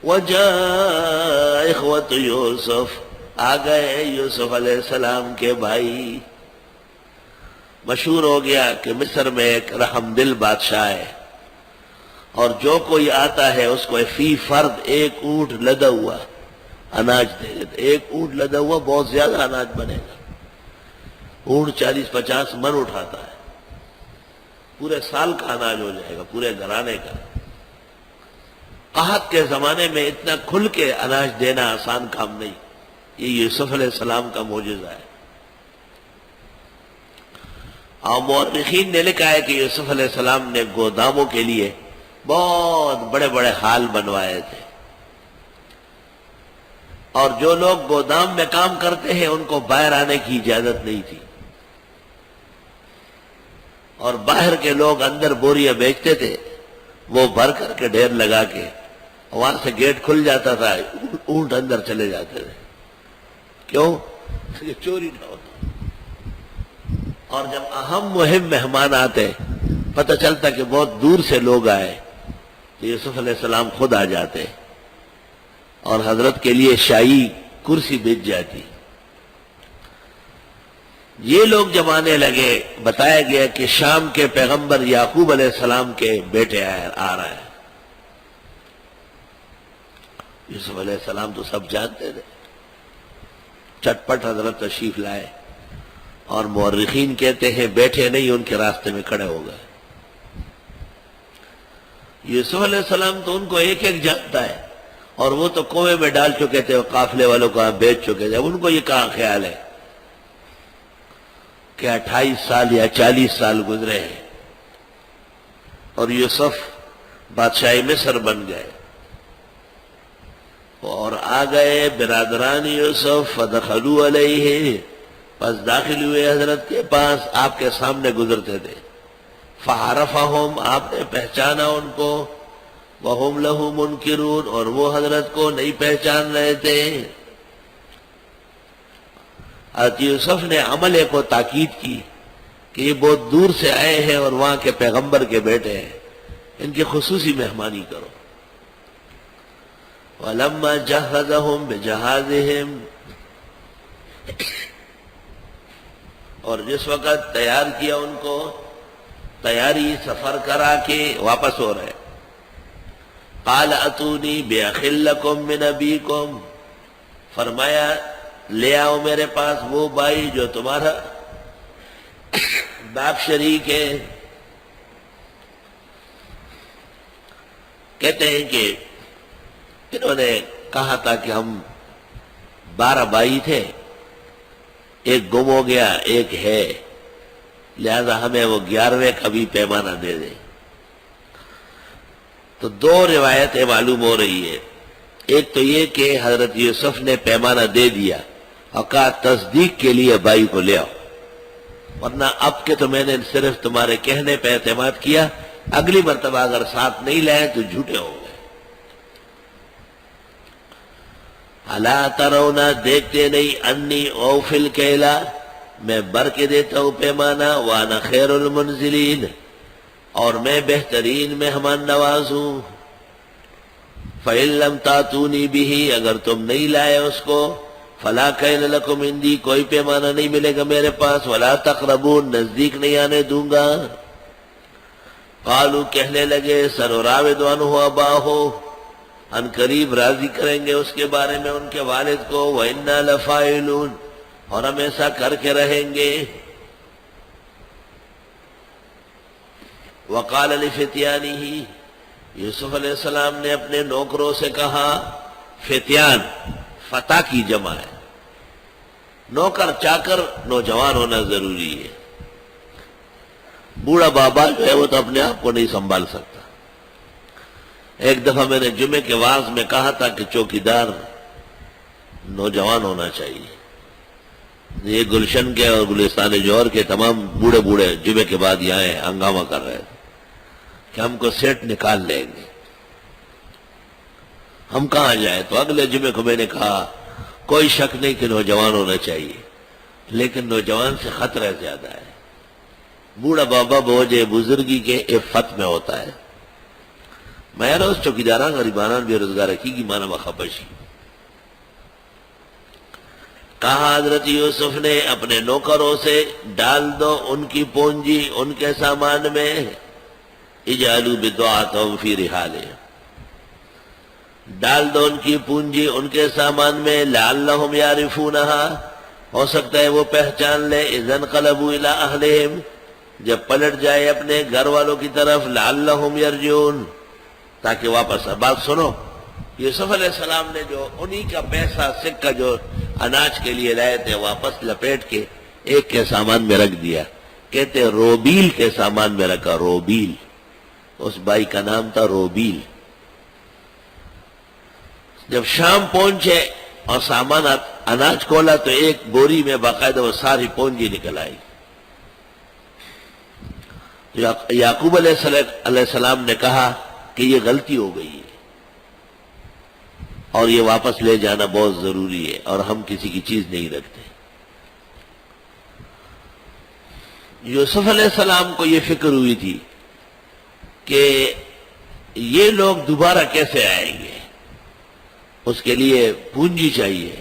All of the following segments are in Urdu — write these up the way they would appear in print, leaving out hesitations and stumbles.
وجاء اخوت یوسف، آ گئے یوسف علیہ السلام کے بھائی۔ مشہور ہو گیا کہ مصر میں ایک رحم دل بادشاہ ہے، اور جو کوئی آتا ہے اس کو فی فرد ایک اونٹ لدا ہوا اناج دے دیتے۔ ایک اونٹ لدا ہوا بہت زیادہ اناج بنے گا۔ اونٹ 40-50 من اٹھاتا ہے، پورے سال کا اناج ہو جائے گا، پورے گھرانے کا۔ قحط کے زمانے میں اتنا کھل کے اناج دینا آسان کام نہیں۔ یہ یوسف علیہ السلام کا معجزہ ہے۔ اور مورخین نے لکھا ہے کہ یوسف علیہ السلام نے گوداموں کے لیے بہت بڑے بڑے ہال بنوائے تھے، اور جو لوگ گودام میں کام کرتے ہیں ان کو باہر آنے کی اجازت نہیں تھی، اور باہر کے لوگ اندر بوریاں بیچتے تھے، وہ بھر کر کے ڈھیر لگا کے وہاں سے گیٹ کھل جاتا تھا، اونٹ اندر چلے جاتے تھے۔ کیوں؟ کہ چوری نہ ہوتا۔ اور جب اہم مہم مہمان آتے، پتہ چلتا کہ بہت دور سے لوگ آئے، تو یوسف علیہ السلام خود آ جاتے اور حضرت کے لیے شاہی کرسی بچ جاتی۔ یہ لوگ جب آنے لگے، بتایا گیا کہ شام کے پیغمبر یعقوب علیہ السلام کے بیٹے آ رہا ہے۔ یوسف علیہ السلام تو سب جانتے تھے، چٹپٹ حضرت تشریف لائے، اور مورخین کہتے ہیں بیٹھے نہیں، ان کے راستے میں کھڑے ہو گئے۔ یوسف علیہ السلام تو ان کو ایک ایک جانتا ہے، اور وہ تو کنویں میں ڈال چکے تھے، قافلے والوں کو بیچ چکے تھے۔ ان کو یہ کہاں خیال ہے کہ 28 سال یا 40 سال گزرے ہیں اور یوسف بادشاہ مصر بن گئے، اور آ گئے برادران یوسف فدخلوا علیہ، پس داخل ہوئے حضرت کے پاس، آپ کے سامنے گزرتے تھے۔ فعرفہم، آپ نے پہچانا ان کو، وہم لہ منکرون، اور وہ حضرت کو نہیں پہچان رہے تھے۔ حضرت یوسف نے عملے کو تاکید کی کہ یہ بہت دور سے آئے ہیں اور وہاں کے پیغمبر کے بیٹے ہیں، ان کی خصوصی مہمانی کرو۔ وَلَمَّا جَهَّزَهُمْ بِجَهَازِهِمْ، اور جس وقت تیار کیا ان کو، تیاری سفر کرا کے واپس ہو رہے، قَالَ أَتُونِي بِأَخٍ لَكُمْ مِنْ أَبِيكُمْ، فرمایا لے آؤ میرے پاس وہ بھائی جو تمہارا باپ شریک ہے۔ کہتے ہیں کہ انہوں نے کہا تھا کہ ہم 12 بھائی تھے، ایک گم ہو گیا، ایک ہے، لہذا ہمیں وہ 11ویں کا بھی پیمانہ دے دیں۔ تو 2 روایتیں معلوم ہو رہی ہے۔ ایک تو یہ کہ حضرت یوسف نے پیمانہ دے دیا اور کہا تصدیق کے لیے بھائی کو لے آؤ، ورنہ اب کے تو میں نے صرف تمہارے کہنے پہ اعتماد کیا، اگلی مرتبہ اگر ساتھ نہیں لائے تو جھوٹے ہو گئے۔ الا ترون، دیکھتے نہیں، انی اوفی الکیلا، میں بر کے دیتا ہوں پیمانہ، وانا خیر المنزلین، اور میں بہترین مہمان نواز ہوں۔ فإن لم تاتونی بہ، اگر تم نہیں لائے اس کو، فلا کیل لکم عندی، کوئی پیمانہ نہیں ملے گا میرے پاس، ولا تقربون، نزدیک نہیں آنے دوں گا۔ قالوا، کہنے لگے، سنراود عنہ اباہ، ان قریب راضی کریں گے اس کے بارے میں ان کے والد کو، وإنا لفاعلون، اور ہم ایسا کر کے رہیں گے۔ وقال لفتیانہ، یوسف علیہ السلام نے اپنے نوکروں سے کہا، فتیان فتح کی جمع ہے، نوکر چاکر نوجوان ہونا ضروری ہے، بوڑھا بابا جو ہے وہ تو اپنے آپ کو نہیں سنبھال سکتا۔ ایک دفعہ میں نے جمعے کے وعظ میں کہا تھا کہ چوکیدار نوجوان ہونا چاہیے۔ یہ گلشن کے اور گلستان جوہر کے تمام بوڑھے بوڑھے جمعے کے بعد یہاں ہنگامہ کر رہے تھے کہ ہم کو سیٹ نکال لیں گے، ہم کہاں جائیں۔ تو اگلے جمعے کو میں نے کہا کوئی شک نہیں کہ نوجوان ہونا چاہیے، لیکن نوجوان سے خطرہ زیادہ ہے۔ بوڑھا بابا بوجھ بزرگی کے عفت میں ہوتا ہے، میں روز چوکیداران غریبانان بے روزگار کی مانا مخبشی. کہا حضرت یوسف نے اپنے نوکروں سے ڈال دو ان کی پونجی ان کے سامان میں. اجعلوا بضاعتهم فی رحالہم، ڈال دو ان کی پونجی ان کے سامان میں. لعلہم یعرفونہا، ہو سکتا ہے وہ پہچان لے. اذا انقلبوا الی اہلہم، جب پلٹ جائے اپنے گھر والوں کی طرف. لعلہم یرجعون، تاکہ واپس. بات سنو، یوسف علیہ السلام نے جو انہی کا پیسہ سکہ جو اناج کے لیے لائے تھے واپس لپیٹ کے ایک کے سامان میں رکھ دیا. کہتے روبیل کے سامان میں رکھا. روبیل، اس بھائی کا نام تھا روبیل. جب شام پہنچے اور سامان اناج کھولا تو ایک بوری میں باقاعدہ وہ ساری پونجی نکل آئی. یعقوب علیہ السلام نے کہا کہ یہ غلطی ہو گئی ہے اور یہ واپس لے جانا بہت ضروری ہے، اور ہم کسی کی چیز نہیں رکھتے. یوسف علیہ السلام کو یہ فکر ہوئی تھی کہ یہ لوگ دوبارہ کیسے آئیں گے، اس کے لیے پونجی چاہیے،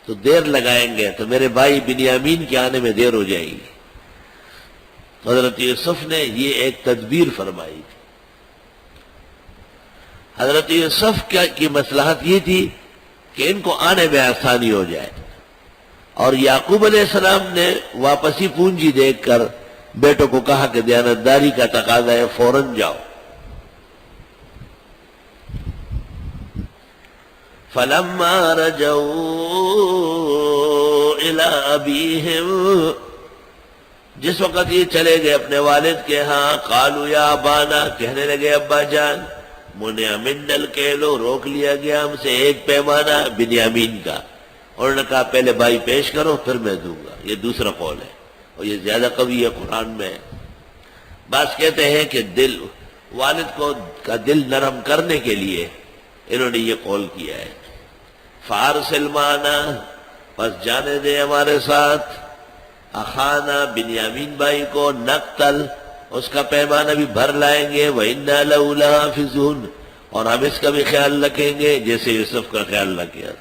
تو دیر لگائیں گے تو میرے بھائی بنیامین کے آنے میں دیر ہو جائے گی. حضرت یوسف نے یہ ایک تدبیر فرمائی تھی. حضرت یوسف کی مصلحت یہ تھی کہ ان کو آنے میں آسانی ہو جائے، اور یعقوب علیہ السلام نے واپسی پونجی دیکھ کر بیٹوں کو کہا کہ دیانتداری کا تقاضا ہے، فوراً جاؤ. فَلَمَّا رَجَعُوا إِلَىٰ أَبِيهِمْ، جس وقت یہ چلے گئے اپنے والد کے ہاں. قالوا یا ابانا، کہنے لگے ابا جان. منع منا الکیل، روک لیا گیا ہم سے ایک پیمانہ بنیامین کا. انہوں نے کہا پہلے بھائی پیش کرو پھر میں دوں گا. یہ دوسرا قول ہے اور یہ زیادہ قوی ہے قرآن میں. بعض کہتے ہیں کہ والد کا دل نرم کرنے کے لیے انہوں نے یہ قول کیا ہے. فارسل معنا، پس جانے دے ہمارے ساتھ. اخانا، بنیامین بھائی کو. نقتل، اس کا پیمانہ بھی بھر لائیں گے. وَإِنَّا لَهُ لَحَافِظُونَ، اور ہم اس کا بھی خیال رکھیں گے جیسے یوسف کا خیال رکھا.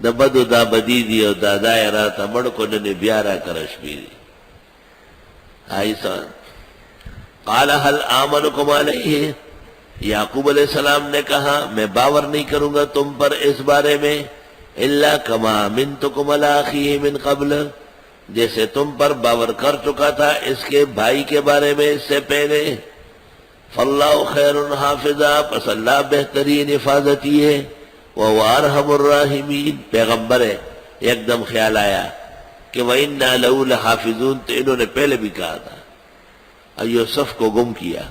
دا بدو دا بدی دی اور دا دائرہ تا مڑ کو ننے بیارہ کرش بیری. آئیسان قال هل آمنکم علیہ، یعقوب علیہ السلام نے کہا میں باور نہیں کروں گا تم پر اس بارے میں. الا کما منتکم علی اخیہ من قبل، جیسے تم پر باور کر چکا تھا اس کے بھائی کے بارے میں اس سے پہلے. فاللہ خیر حافظا، پس اللہ بہترین حفاظتی ہے. وَهُوَ أَرْحَمُ الرَّاحِمِينَ، پیغمبر ہے. ایک دم خیال آیا کہ وَإِنَّا لَهُ لَحَافِظُونَ، تو انہوں نے پہلے بھی کہا تھا. یوسف کو گم کیا.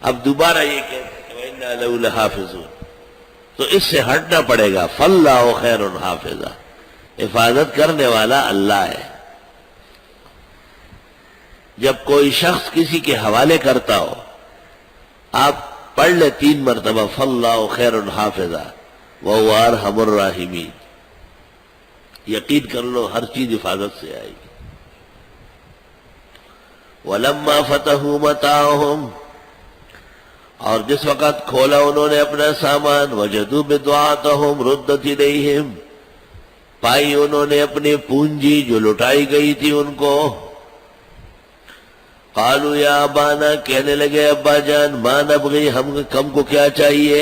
اب دوبارہ یہ کہتے ہیں کہ وَإِنَّا لَهُ لَحَافِظُونَ، تو اس سے ہٹنا پڑے گا. فَاللَّهُ خَيْرٌ حَافِظًا، حفاظت کرنے والا اللہ ہے. جب کوئی شخص کسی کے حوالے کرتا ہو، آپ پڑھ لے 3 مرتبہ فَاللَّهُ خَيْرٌ حَافِظًا وَهُوَ أَرْحَمُ الرَّاحِمِينَ، یقین کر لو ہر چیز حفاظت سے آئے گی. وَلَمَّا فَتَحُوا مَتَاعَهُمْ، اور جس وقت کھولا انہوں نے اپنا سامان. وَجَدُوا بِضَاعَتَهُمْ رُدَّتْ إِلَيْهِمْ، پائی انہوں نے اپنی پونجی جو لٹائی گئی تھی ان کو. قالوا یا ابانا، کہنے لگے ابا جان. ما نبغی، ہم کو کیا چاہیے.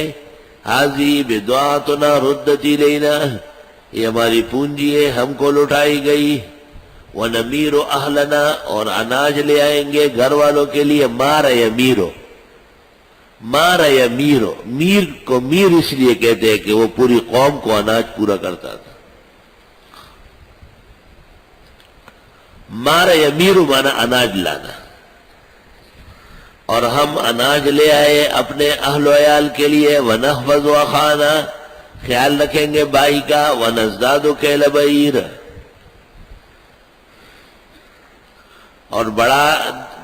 حاضی بضاعتنا ردت الینا، یہ ہماری پونجی ہے ہم کو لٹائی گئی. ونمیر اہلنا، اور اناج لے آئیں گے گھر والوں کے لیے. مار یمیرو، مار یمیرو، میر کو میر اس لیے کہتے ہیں کہ وہ پوری قوم کو اناج پورا کرتا تھا. مار یمیرو مانا اناج لانا. اور ہم اناج لے آئے اپنے اہل و عیال کے لیے. ونحفظ اخانا، خیال رکھیں گے بھائی کا. ونزداد کیل بعیر، اور بڑا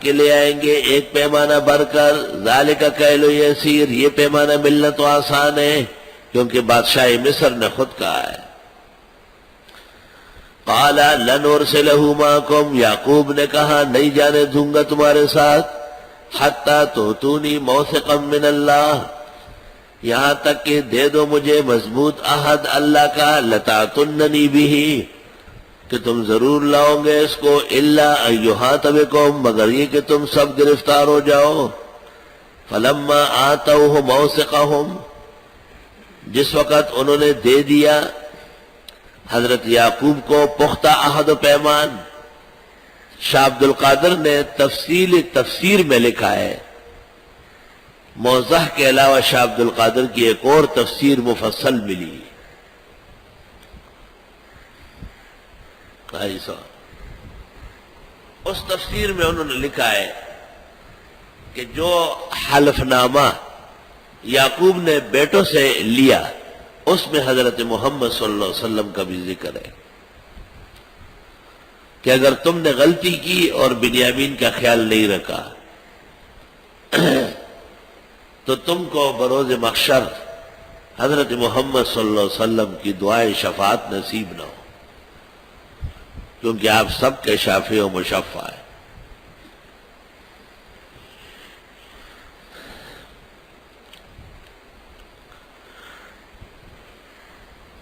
کے لے آئیں گے ایک پیمانہ بھر کر. ذالک کیل یسیر، یہ پیمانہ ملنا تو آسان ہے کیونکہ بادشاہ مصر نے خود کہا ہے. قال لن ارسلہ معکم، یعقوب نے کہا نہیں جانے دوں گا تمہارے ساتھ. حتی تؤتونی موثقا من اللہ، یہاں تک کہ دے دو مجھے مضبوط عہد اللہ کا، لتعتننی بہ، کہ تم ضرور لاؤ گے اس کو، الا ان یحاط بکم، مگر یہ کہ تم سب گرفتار ہو جاؤ۔ فلما آتوہ موثقہم، جس وقت انہوں نے دے دیا حضرت یعقوب کو پختہ عہد و پیمان، شاہ عبد القادر نے تفسیر میں لکھا ہے، موضح کے علاوہ شاہ عبد القادر کی ایک اور تفسیر مفصل ملی، اس تفسیر میں انہوں نے لکھا ہے کہ جو حلف نامہ یعقوب نے بیٹوں سے لیا اس میں حضرت محمد صلی اللہ علیہ وسلم کا بھی ذکر ہے کہ اگر تم نے غلطی کی اور بنیامین کا خیال نہیں رکھا تو تم کو بروز محشر حضرت محمد صلی اللہ علیہ وسلم کی دعائے شفاعت نصیب نہ ہو، کیونکہ آپ سب کے شافع و مشفع ہیں۔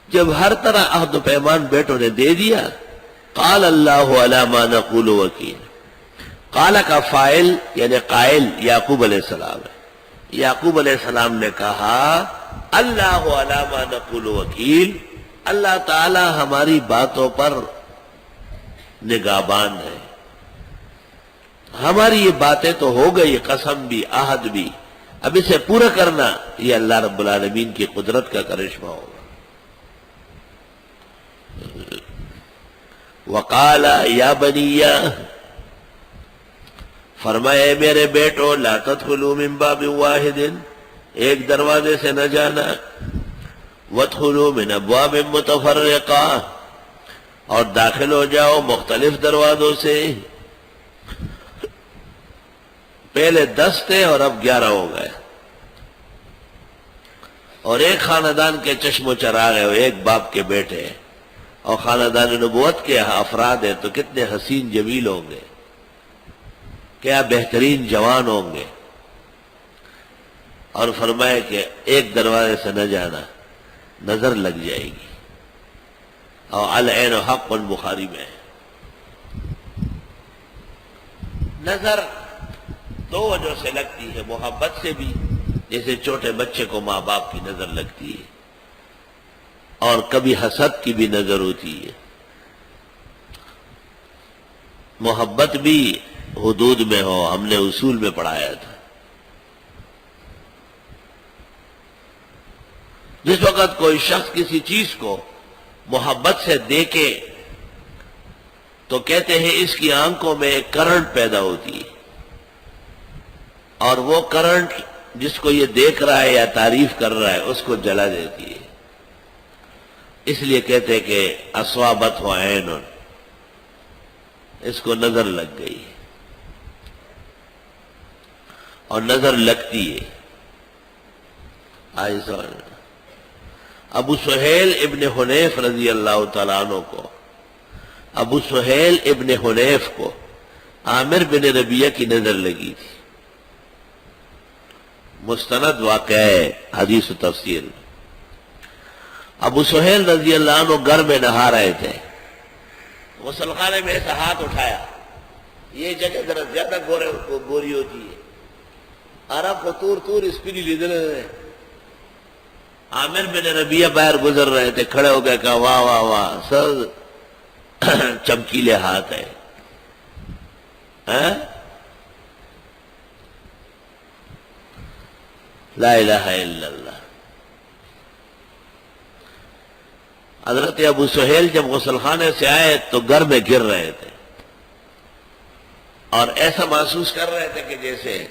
جب ہر طرح عہد و پیمان بیٹوں نے دے دیا، قال اللہ علی ما نقول وکیل، قال کا فاعل یعنی قائل یعقوب علیہ السلام ہے۔ یعقوب علیہ السلام نے کہا اللہ علی ما نقول وکیل، اللہ تعالی ہماری باتوں پر نگہبان ہے، ہماری یہ باتیں تو ہو گئی، قسم بھی عہد بھی، اب اسے پورا کرنا یہ اللہ رب العالمین کی قدرت کا کرشمہ ہوگا۔ وقال یا بنی، فرمایا اے میرے بیٹو، لا تدخلوا من باب واحد، ایک دروازے سے نہ جانا، وادخلوا من ابواب متفرقہ، اور داخل ہو جاؤ مختلف دروازوں سے۔ پہلے 10 تھے اور اب 11 ہو گئے، اور ایک خاندان کے چشم و چراغ ہے، ایک باپ کے بیٹے ہیں، اور خاندان نبوت کے افراد ہیں تو کتنے حسین جمیل ہوں گے، کیا بہترین جوان ہوں گے۔ اور فرمایا کہ ایک دروازے سے نہ جانا، نظر لگ جائے گی، اور العین حق بخاری میں ہے۔ نظر 2 وجہ سے لگتی ہے، محبت سے بھی، جیسے چھوٹے بچے کو ماں باپ کی نظر لگتی ہے، اور کبھی حسد کی بھی نظر ہوتی ہے۔ محبت بھی حدود میں ہو، ہم نے اصول میں پڑھایا تھا۔ جس وقت کوئی شخص کسی چیز کو محبت سے دیکھے تو کہتے ہیں اس کی آنکھوں میں ایک کرنٹ پیدا ہوتی ہے، اور وہ کرنٹ جس کو یہ دیکھ رہا ہے یا تعریف کر رہا ہے اس کو جلا دیتی ہے، اس لیے کہتے ہیں کہ اصوابت ہو عین، اس کو نظر لگ گئی، اور نظر لگتی ہے۔ آئے سوال ابو سہیل ابن حنیف رضی اللہ تعالیٰ عنہ کو، ابو سہیل ابن حنیف کو عامر بن ربیعہ کی نظر لگی تھی، مستند واقعہ ہے حدیث و تفسیر میں۔ ابو سہیل رضی اللہ عنہ گھر میں نہا رہے تھے، غسل خانے میں ایسا ہاتھ اٹھایا، یہ جگہ ذرا زیادہ گوری ہوتی ہے، عرب کو تور اسپری لیدر ہے۔ عامر بن ربیعہ باہر گزر رہے تھے، کھڑے ہو گئے، کہا واہ واہ واہ، سر چمکیلے ہاتھ ہے۔ لا الہ الا اللہ۔ حضرت ابو سہیل جب غسل خانے سے آئے تو گھر میں گر رہے تھے، اور ایسا محسوس کر رہے تھے کہ جیسے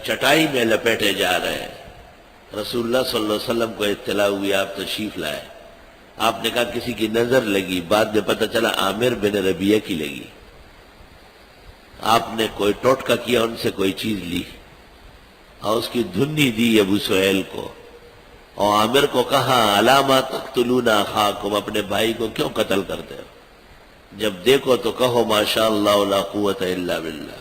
چٹائی میں لپیٹے جا رہے ہیں۔ رسول اللہ صلی اللہ علیہ وسلم کو اطلاع ہوئی، آپ تشریف لائے، آپ نے کہا کسی کی نظر لگی، بعد میں پتہ چلا عامر بن ربیعہ کی لگی۔ آپ نے کوئی ٹوٹکا کیا، ان سے کوئی چیز لی اور اس کی دھنی دی ابو سہیل کو، اور عامر کو کہا علامہ تقتلون اخاکم، اپنے بھائی کو کیوں قتل کرتے ہو؟ جب دیکھو تو کہو ماشاء اللہ لا قوت الا باللہ۔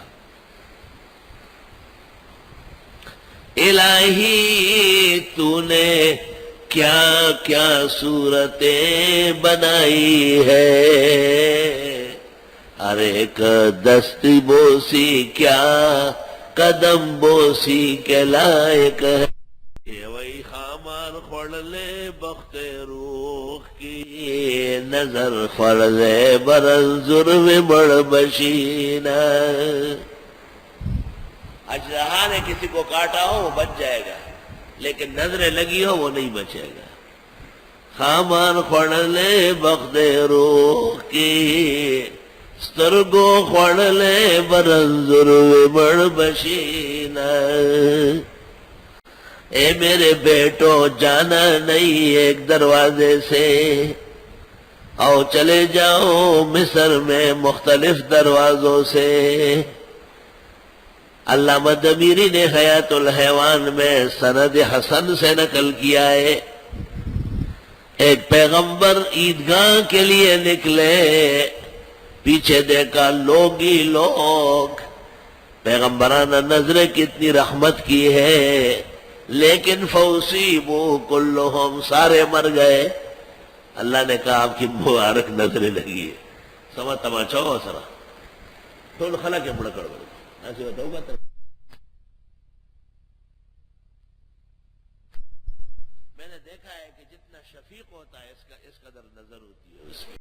الہی تو نے کیا کیا صورتیں بنائی ہے، ہر ایک دستی بوسی کیا قدم بوسی کے لائق ہے، یہ وہی خامان خوڑلے بخت روح کی نظر فرض برنظر میں بڑ بشینہ۔ اجدہا نے کسی کو کاٹا ہو وہ بچ جائے گا، لیکن نظریں لگی ہو وہ نہیں بچے گا۔ خامان خوڑلے بخت روح کی سترگو خوڑلے برنظر میں بڑ بشینہ۔ اے میرے بیٹو جانا نہیں ایک دروازے سے، آؤ چلے جاؤ مصر میں مختلف دروازوں سے۔ علامہ دمیری نے حیات الحیوان میں سند حسن سے نقل کیا ہے، ایک پیغمبر عیدگاہ کے لیے نکلے، پیچھے دیکھا لوگ ہی لوگ، پیغمبرانہ نظریں کتنی رحمت کی ہے، لیکن فوصیبو کلہم سارے مر گئے۔ اللہ نے کہا آپ کی مبارک نظریں لگی ہے، سما تماچا ہو سرا تھوڑا خلا کے مڑ کر ایسے بتاؤ گا۔ میں نے دیکھا ہے کہ جتنا شفیق ہوتا ہے اس قدر نظر ہوتی ہے۔